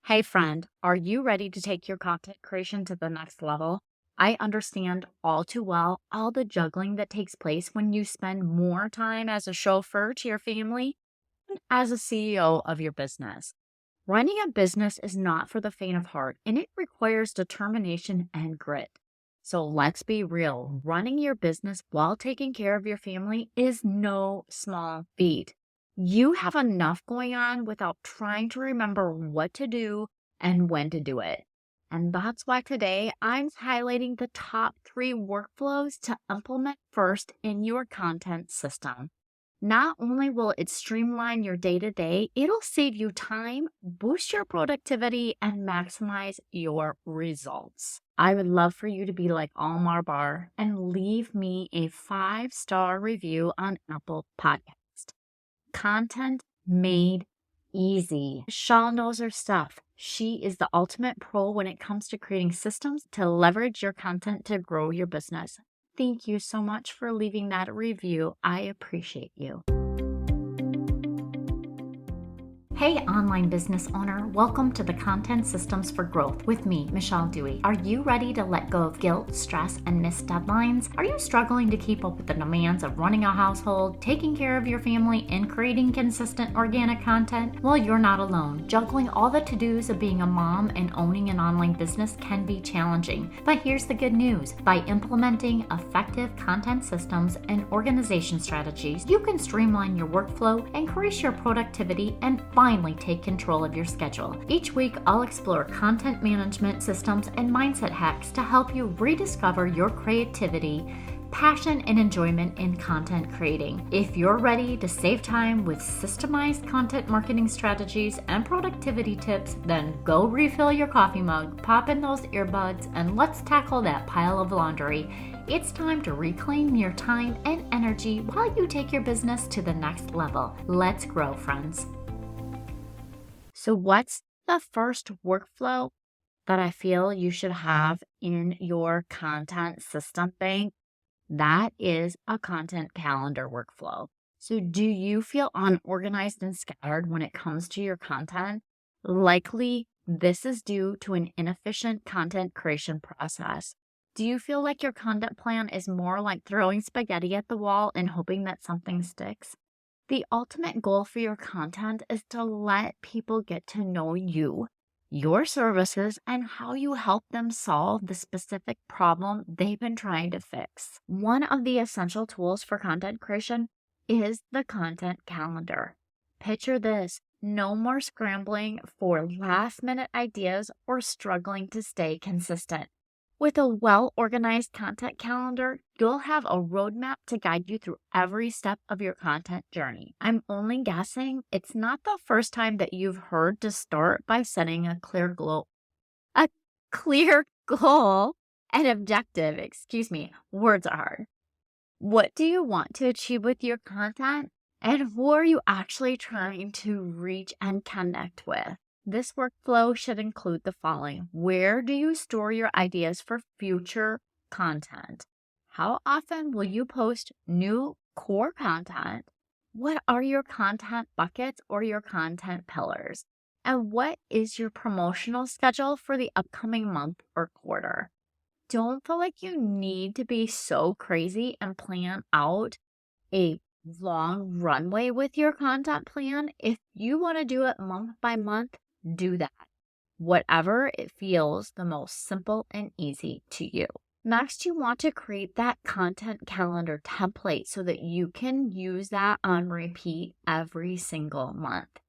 Hey friend, are you ready to take your content creation to the next level? I understand all too well all the juggling that takes place when you spend more time as a chauffeur to your family than as a CEO of your business. Running a business is not for the faint of heart and it requires determination and grit. So let's be real, running your business while taking care of your family is no small feat. You have enough going on without trying to remember what to do and when to do it. And that's why today I'm highlighting the top 3 workflows to implement first in your content system. Not only will it streamline your day to day, it'll save you time, boost your productivity, and maximize your results. I would love for you to be like Almar Bar and leave me a 5-star review on Apple Podcast. Content made easy. Shaw knows her stuff. She is the ultimate pro when it comes to creating systems to leverage your content to grow your business. Thank you so much for leaving that review. I appreciate you. Hey, online business owner, welcome to the Content Systems for Growth with me, Michelle Dewey. Are you ready to let go of guilt, stress, and missed deadlines? Are you struggling to keep up with the demands of running a household, taking care of your family, and creating consistent organic content? Well, you're not alone. Juggling all the to-dos of being a mom and owning an online business can be challenging. But here's the good news. By implementing effective content systems and organization strategies, you can streamline your workflow, increase your productivity, and finally take control of your schedule. Each week, I'll explore content management systems and mindset hacks to help you rediscover your creativity, passion, and enjoyment in content creating. If you're ready to save time with systemized content marketing strategies and productivity tips, then go refill your coffee mug, pop in those earbuds, and let's tackle that pile of laundry. It's time to reclaim your time and energy while you take your business to the next level. Let's grow, friends. So what's the first workflow that I feel you should have in your content system bank? That is a content calendar workflow. So do you feel unorganized and scattered when it comes to your content? Likely, this is due to an inefficient content creation process. Do you feel like your content plan is more like throwing spaghetti at the wall and hoping that something sticks? The ultimate goal for your content is to let people get to know you, your services, and how you help them solve the specific problem they've been trying to fix. One of the essential tools for content creation is the content calendar. Picture this: no more scrambling for last-minute ideas or struggling to stay consistent. With a well-organized content calendar, you'll have a roadmap to guide you through every step of your content journey. I'm only guessing it's not the first time that you've heard to start by setting a clear goal and objective. Words are hard. What do you want to achieve with your content? And who are you actually trying to reach and connect with? This workflow should include the following. Where do you store your ideas for future content? How often will you post new core content? What are your content buckets or your content pillars? And what is your promotional schedule for the upcoming month or quarter? Don't feel like you need to be so crazy and plan out a long runway with your content plan. If you want to do it month by month, do that. Whatever it feels the most simple and easy to you. Next, you want to create that content calendar template so that you can use that on repeat every single month.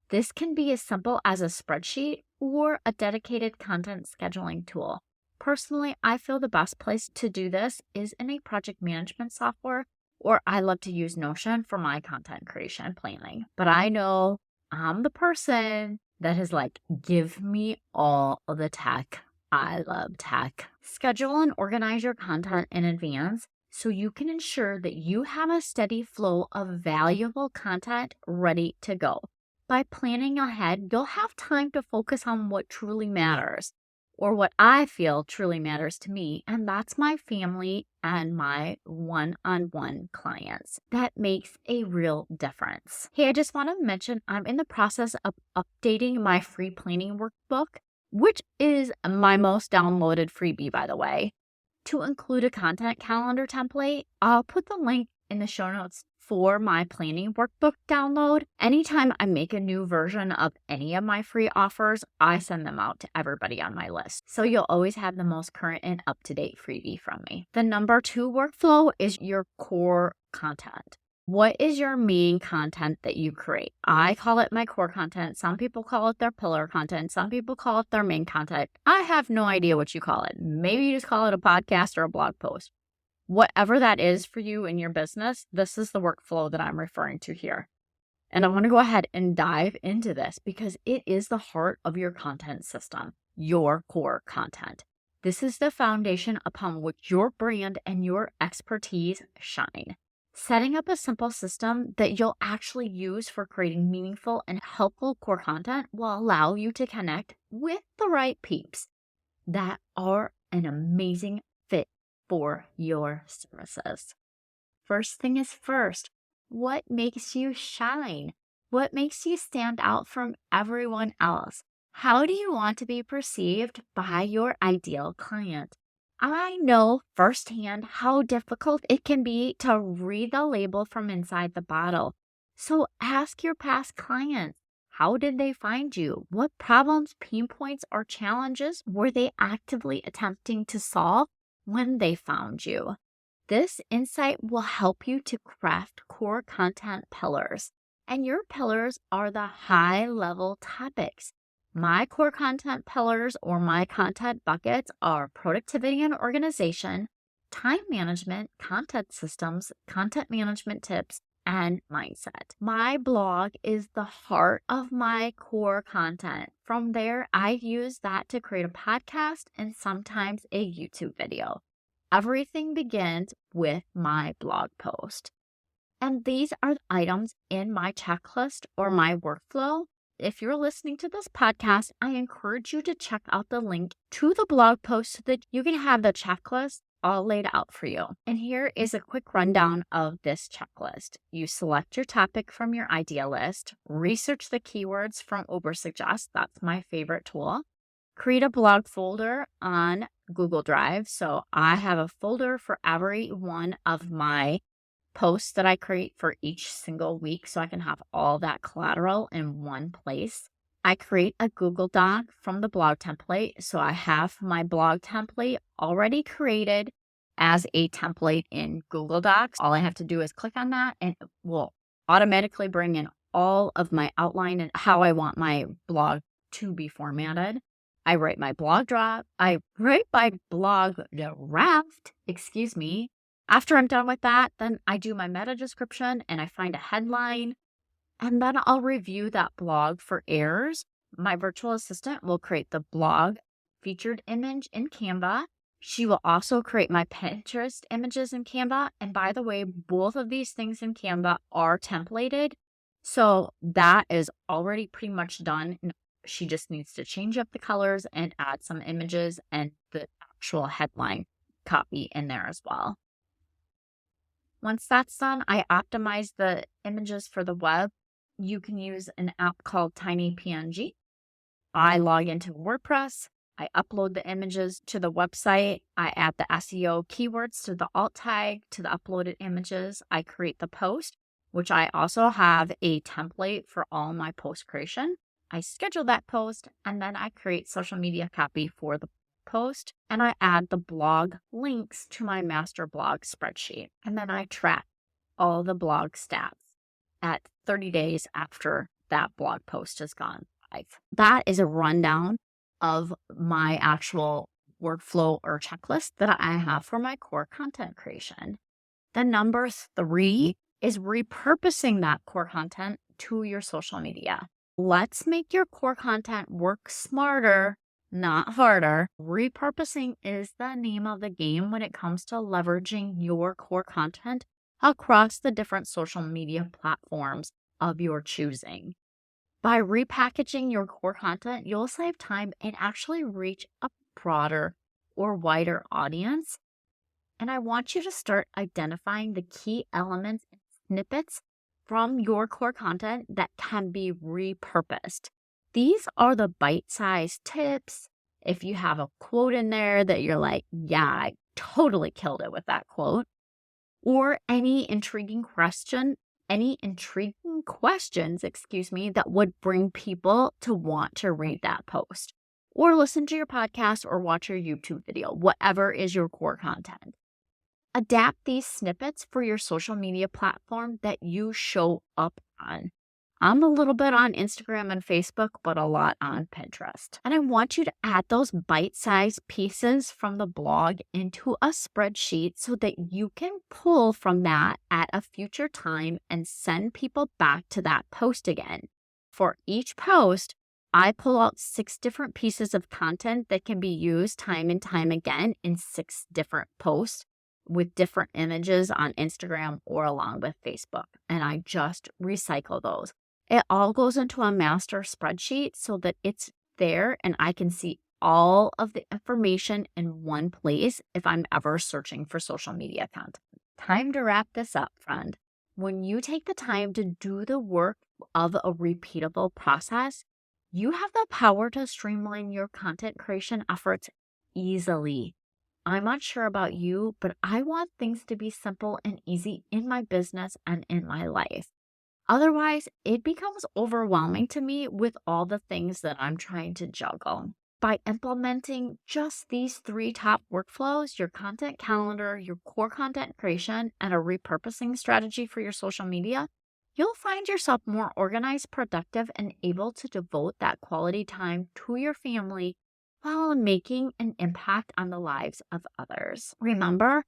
This can be as simple as a spreadsheet or a dedicated content scheduling tool. Personally, I feel the best place to do this is in a project management software, or I love to use Notion for my content creation planning. But I know I'm the person that is like, give me all of the tech. I love tech. Schedule and organize your content in advance so you can ensure that you have a steady flow of valuable content ready to go. By planning ahead, you'll have time to focus on what truly matters. or what I feel truly matters to me, and that's my family and my one-on-one clients. That makes a real difference. Hey, I just want to mention I'm in the process of updating my free planning workbook, which is my most downloaded freebie, by the way, to include a content calendar template. I'll put the link in the show notes for my planning workbook download. Anytime I make a new version of any of my free offers, I send them out to everybody on my list. So you'll always have the most current and up-to-date freebie from me. The number 2 workflow is your core content. What is your main content that you create? I call it my core content. Some people call it their pillar content. Some people call it their main content. I have no idea what you call it. Maybe you just call it a podcast or a blog post. Whatever that is for you in your business, this is the workflow that I'm referring to here. And I want to go ahead and dive into this because it is the heart of your content system, your core content. This is the foundation upon which your brand and your expertise shine. Setting up a simple system that you'll actually use for creating meaningful and helpful core content will allow you to connect with the right peeps that are an amazing fit for your services. First thing is first, what makes you shine? What makes you stand out from everyone else? How do you want to be perceived by your ideal client? I know firsthand how difficult it can be to read the label from inside the bottle. So ask your past clients, how did they find you? What problems, pain points, or challenges were they actively attempting to solve when they found you? This insight will help you to craft core content pillars, and your pillars are the high-level topics. My core content pillars or my content buckets are productivity and organization, time management, content systems, content management tips, and mindset. My blog is the heart of my core content. From there, I use that to create a podcast and sometimes a YouTube video. Everything begins with my blog post. And these are the items in my checklist or my workflow. If you're listening to this podcast, I encourage you to check out the link to the blog post so that you can have the checklist all laid out for you. And here is a quick rundown of this checklist. You select your topic from your idea list, research the keywords from Ubersuggest, that's my favorite tool, create a blog folder on Google Drive. So I have a folder for every one of my posts that I create for each single week so I can have all that collateral in one place. I create a Google Doc from the blog template. So I have my blog template already created as a template in Google Docs. All I have to do is click on that and it will automatically bring in all of my outline and how I want my blog to be formatted. I write my blog draft. After I'm done with that, then I do my meta description and I find a headline, and then I'll review that blog for errors. My virtual assistant will create the blog featured image in Canva. She will also create my Pinterest images in Canva. And by the way, both of these things in Canva are templated. So that is already pretty much done. She just needs to change up the colors and add some images and the actual headline copy in there as well. Once that's done, I optimize the images for the web. You can use an app called TinyPNG. I log into WordPress. I upload the images to the website. I add the SEO keywords to the alt tag to the uploaded images. I create the post, which I also have a template for all my post creation. I schedule that post and then I create social media copy for the post and I add the blog links to my master blog spreadsheet. And then I track all the blog stats at 30 days after that blog post has gone live. That is a rundown of my actual workflow or checklist that I have for my core content creation. The number 3 is repurposing that core content to your social media. Let's make your core content work smarter, not harder. Repurposing is the name of the game when it comes to leveraging your core content across the different social media platforms of your choosing. By repackaging your core content, you'll save time and actually reach a broader or wider audience. And I want you to start identifying the key elements and snippets from your core content that can be repurposed. These are the bite-sized tips. If you have a quote in there that you're like, yeah, I totally killed it with that quote, or any intriguing questions, that would bring people to want to read that post or listen to your podcast or watch your YouTube video, whatever is your core content. Adapt these snippets for your social media platform that you show up on. I'm a little bit on Instagram and Facebook, but a lot on Pinterest. And I want you to add those bite-sized pieces from the blog into a spreadsheet so that you can pull from that at a future time and send people back to that post again. For each post, I pull out 6 different pieces of content that can be used time and time again in 6 different posts with different images on Instagram or along with Facebook. And I just recycle those. It all goes into a master spreadsheet so that it's there and I can see all of the information in one place if I'm ever searching for social media content. Time to wrap this up, friend. When you take the time to do the work of a repeatable process, you have the power to streamline your content creation efforts easily. I'm not sure about you, but I want things to be simple and easy in my business and in my life. Otherwise, it becomes overwhelming to me with all the things that I'm trying to juggle. By implementing just these 3 top workflows, your content calendar, your core content creation, and a repurposing strategy for your social media, you'll find yourself more organized, productive, and able to devote that quality time to your family while making an impact on the lives of others. Remember,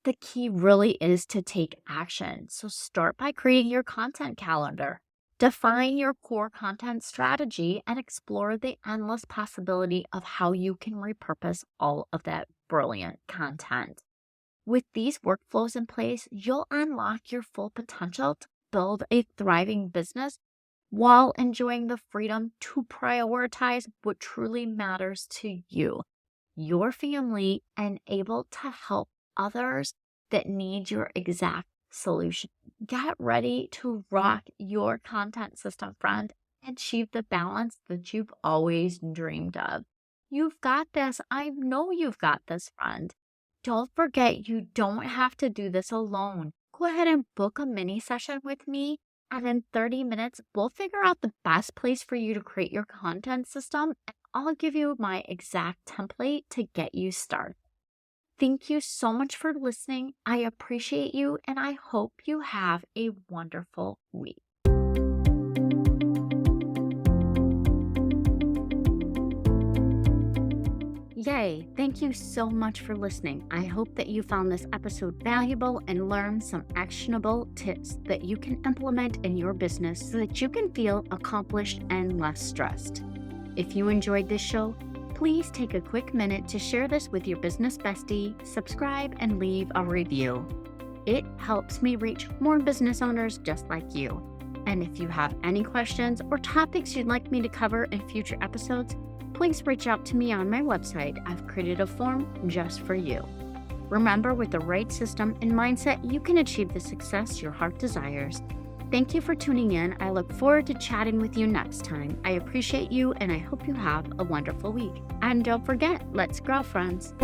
the key really is to take action. So start by creating your content calendar, define your core content strategy, and explore the endless possibility of how you can repurpose all of that brilliant content. With these workflows in place, you'll unlock your full potential to build a thriving business while enjoying the freedom to prioritize what truly matters to you, your family, and able to help others that need your exact solution. Get ready to rock your content system, friend, and achieve the balance that you've always dreamed of. You've got this. I know you've got this, friend. Don't forget, you don't have to do this alone. Go ahead and book a mini session with me. And in 30 minutes, we'll figure out the best place for you to create your content system, and I'll give you my exact template to get you started. Thank you so much for listening. I appreciate you, and I hope you have a wonderful week. Yay! Thank you so much for listening. I hope that you found this episode valuable and learned some actionable tips that you can implement in your business so that you can feel accomplished and less stressed. If you enjoyed this show, please take a quick minute to share this with your business bestie, subscribe, and leave a review. It helps me reach more business owners just like you. And if you have any questions or topics you'd like me to cover in future episodes, please reach out to me on my website. I've created a form just for you. Remember, with the right system and mindset, you can achieve the success your heart desires. Thank you for tuning in. I look forward to chatting with you next time. I appreciate you, and I hope you have a wonderful week. And don't forget, let's grow, friends.